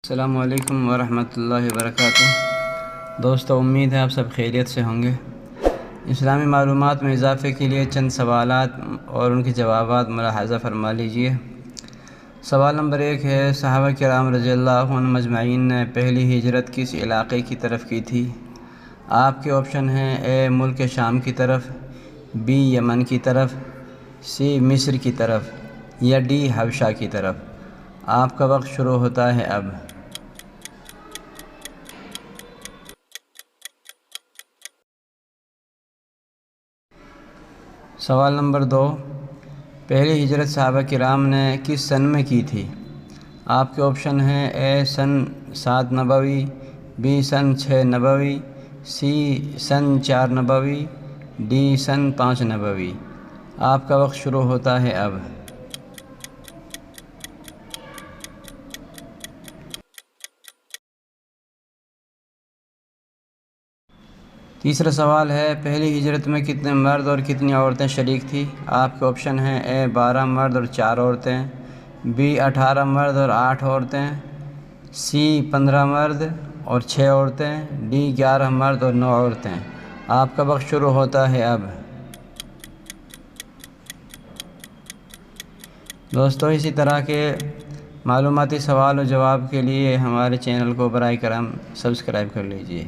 السلام علیکم ورحمۃ اللہ وبرکاتہ۔ دوستو، امید ہے آپ سب خیریت سے ہوں گے۔ اسلامی معلومات میں اضافے کے لیے چند سوالات اور ان کے جوابات ملاحظہ فرما لیجئے۔ سوال نمبر 1 ہے، صحابہ کرام رضی اللہ عنہم اجمعین نے پہلی ہجرت کس علاقے کی طرف کی تھی؟ آپ کے آپشن ہیں: اے ملک شام کی طرف، بی یمن کی طرف، سی مصر کی طرف یا ڈی حبشہ کی طرف۔ آپ کا وقت شروع ہوتا ہے اب۔ سوال نمبر 2، پہلی ہجرت صحابہ کرام نے کس سن میں کی تھی؟ آپ کے آپشن ہیں: اے سن 7 نبوی، بی سن 6 نبوی، سی سن 4 نبوی، ڈی سن 5 نبوی۔ آپ کا وقت شروع ہوتا ہے اب۔ تیسرا سوال ہے، پہلی ہجرت میں کتنے مرد اور کتنی عورتیں شریک تھیں؟ آپ کے آپشن ہیں: اے 12 مرد اور 4 عورتیں، بی 18 مرد اور 8 عورتیں، سی 15 مرد اور 6 عورتیں، ڈی 11 مرد اور 9 عورتیں۔ آپ کا وقت شروع ہوتا ہے اب۔ دوستو، اسی طرح کے معلوماتی سوال و جواب کے لیے ہمارے چینل کو براہ کرم سبسکرائب کر لیجئے۔